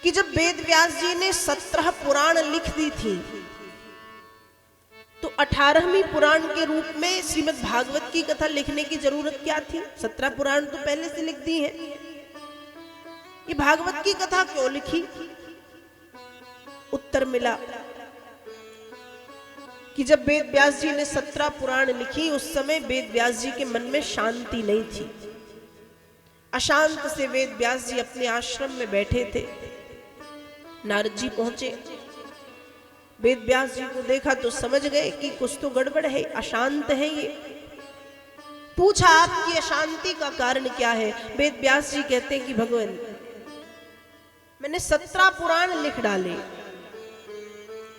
कि जब वेद व्यास जी ने 17 पुराण लिख दी थी तो 18वीं पुराण के रूप में श्रीमद् भागवत की कथा लिखने की जरूरत क्या थी? 17 पुराण तो पहले से लिख दी है, ये भागवत की कथा क्यों लिखी? उत्तर मिला कि जब वेद व्यास जी ने 17 पुराण लिखी उस समय वेद व्यास जी के मन में शांति नहीं थी। अशांत से वेद व्यास जी अपने आश्रम में बैठे थे। नारद जी पहुंचे, वेद व्यास जी को देखा तो समझ गए कि कुछ तो गड़बड़ है, अशांत है ये। पूछा आपकी अशांति का कारण क्या है? वेद व्यास जी कहते हैं कि भगवान मैंने 17 पुराण लिख डाले,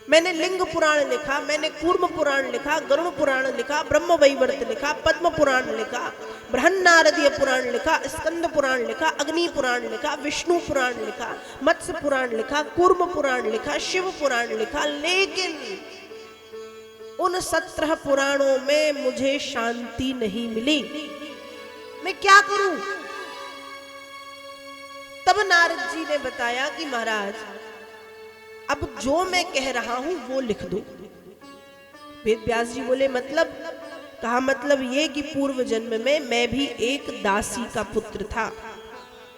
मैंने लिंग पुराण लिखा, मैंने कूर्म पुराण लिखा, गरुड़ पुराण लिखा, ब्रह्म वैवर्त लिखा, पद्म पुराण लिखा, बृहन्नारदीय पुराण लिखा, स्कंद पुराण लिखा, अग्नि पुराण लिखा, विष्णु पुराण लिखा, मत्स्य पुराण लिखा, कूर्म पुराण लिखा, शिव पुराण लिखा, लेकिन उन 17 पुराणों में मुझे शांति नहीं मिली। मैं क्या करूं? तब नारद जी ने बताया कि महाराज अब जो मैं कह रहा हूं वो लिख दो। वेद व्यास जी बोले मतलब? कहा मतलब ये कि पूर्व जन्म में मैं भी एक दासी का पुत्र था।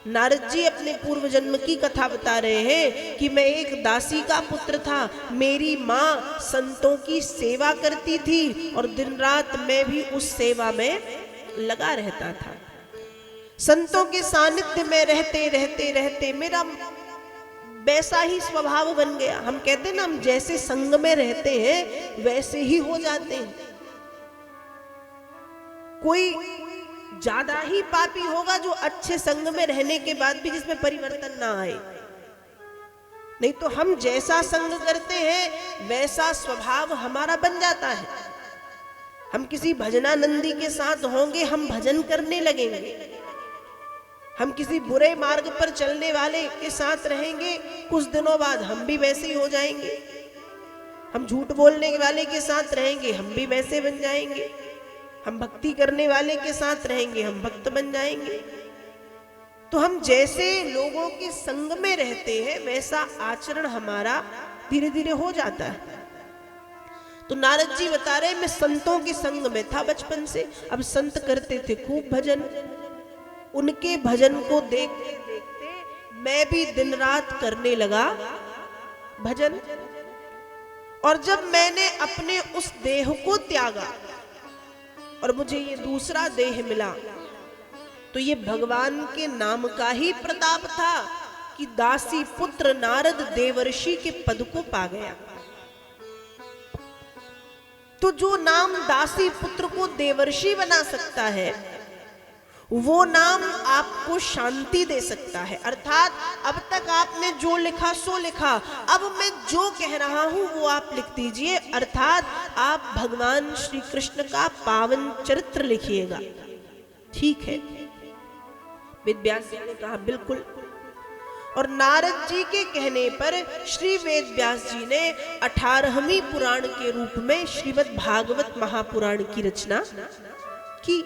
नारद जी अपने पूर्व जन्म की कथा बता रहे हैं कि मैं एक दासी का पुत्र था, मेरी माँ संतों की सेवा करती थी और दिन रात मैं भी उस सेवा में लगा रहता था। संतों के सानिध्य में रहते रहते रहते मेरा वैसा ही स्वभाव बन गया। हम कहते हैं ना, हम जैसे संग में रहते हैं वैसे ही हो जाते हैं। कोई ज्यादा ही पापी होगा जो अच्छे संग में रहने के बाद भी जिसमें परिवर्तन ना आए, नहीं तो हम जैसा संग करते हैं वैसा स्वभाव हमारा बन जाता है। हम किसी भजनानंदी के साथ होंगे, हम भजन करने लगेंगे। हम किसी बुरे मार्ग पर चलने वाले के साथ रहेंगे, कुछ दिनों बाद हम भी वैसे ही हो जाएंगे। हम झूठ बोलने वाले के साथ रहेंगे, हम भी वैसे बन जाएंगे। हम भक्ति करने वाले के साथ रहेंगे, हम भक्त बन जाएंगे। तो हम जैसे लोगों के संग में रहते हैं वैसा आचरण हमारा धीरे धीरे हो जाता है। तो नारद जी बता रहे मैं संतों के संग में था बचपन से। अब संत करते थे खूब भजन, उनके भजन को देखते देखते मैं भी दिन रात करने लगा भजन। और जब मैंने अपने उस देह को त्यागा और मुझे ये दूसरा देह मिला तो ये भगवान के नाम का ही प्रताप था कि दासी पुत्र नारद देवर्षि के पद को पा गया। तो जो नाम दासी पुत्र को देवर्षि बना सकता है वो नाम आपको शांति दे सकता है। अर्थात अब तक आपने जो लिखा सो लिखा, अब मैं जो कह रहा हूं वो आप लिख दीजिए। अर्थात आप भगवान श्री कृष्ण का पावन चरित्र लिखिएगा। ठीक है, वेद व्यास जी ने कहा बिल्कुल। और नारद जी के कहने पर श्री वेद व्यास जी ने 18वीं पुराण के रूप में श्रीमद् भागवत महापुराण की रचना की।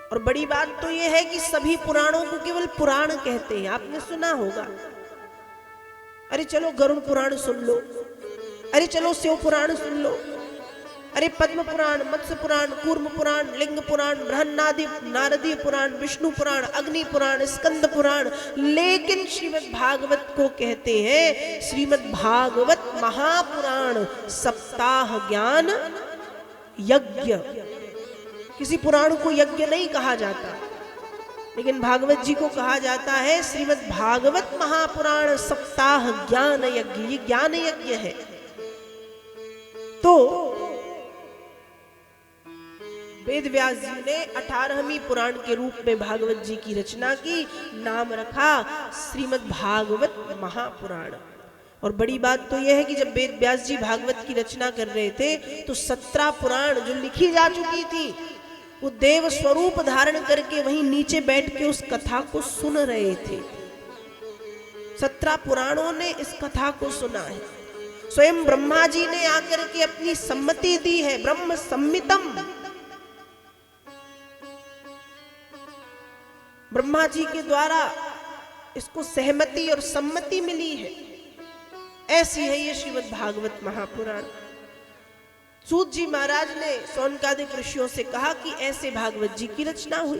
और बड़ी बात तो यह है कि सभी पुराणों को केवल पुराण कहते हैं। आपने सुना होगा, अरे चलो गरुड़ पुराण सुन लो, अरे चलो शिव पुराण सुन लो, अरे पद्म पुराण, मत्स्य पुराण, कूर्म पुराण, लिंग पुराण, बृहन्नारदीय पुराण, विष्णु पुराण, अग्नि पुराण, स्कंद पुराण। लेकिन श्रीमद् भागवत को कहते हैं श्रीमद् भागवत महापुराण सप्ताह ज्ञान यज्ञ। किसी पुराण को यज्ञ नहीं कहा जाता, लेकिन भागवत जी को कहा जाता है श्रीमद् भागवत महापुराण सप्ताह ज्ञान यज्ञ। ये ज्ञान यज्ञ है। तो वेद व्यास जी ने 18वीं पुराण के रूप में भागवत जी की रचना की, नाम रखा श्रीमद् भागवत महापुराण। और बड़ी बात तो यह है कि जब वेद व्यास जी भागवत की रचना कर रहे थे तो 17 पुराण जो लिखी जा चुकी थी वो देव स्वरूप धारण करके वहीं नीचे बैठ के उस कथा को सुन रहे थे। 17 पुराणों ने इस कथा को सुना है। स्वयं ब्रह्मा जी ने आकर के अपनी सम्मति दी है, ब्रह्म सम्मितम। ब्रह्मा जी के द्वारा इसको सहमति और सम्मति मिली है। ऐसी है ये श्रीमद् भागवत महापुराण। सूत जी महाराज ने सौनकादिक ऋषियों से कहा कि ऐसे भागवत जी की रचना हुई।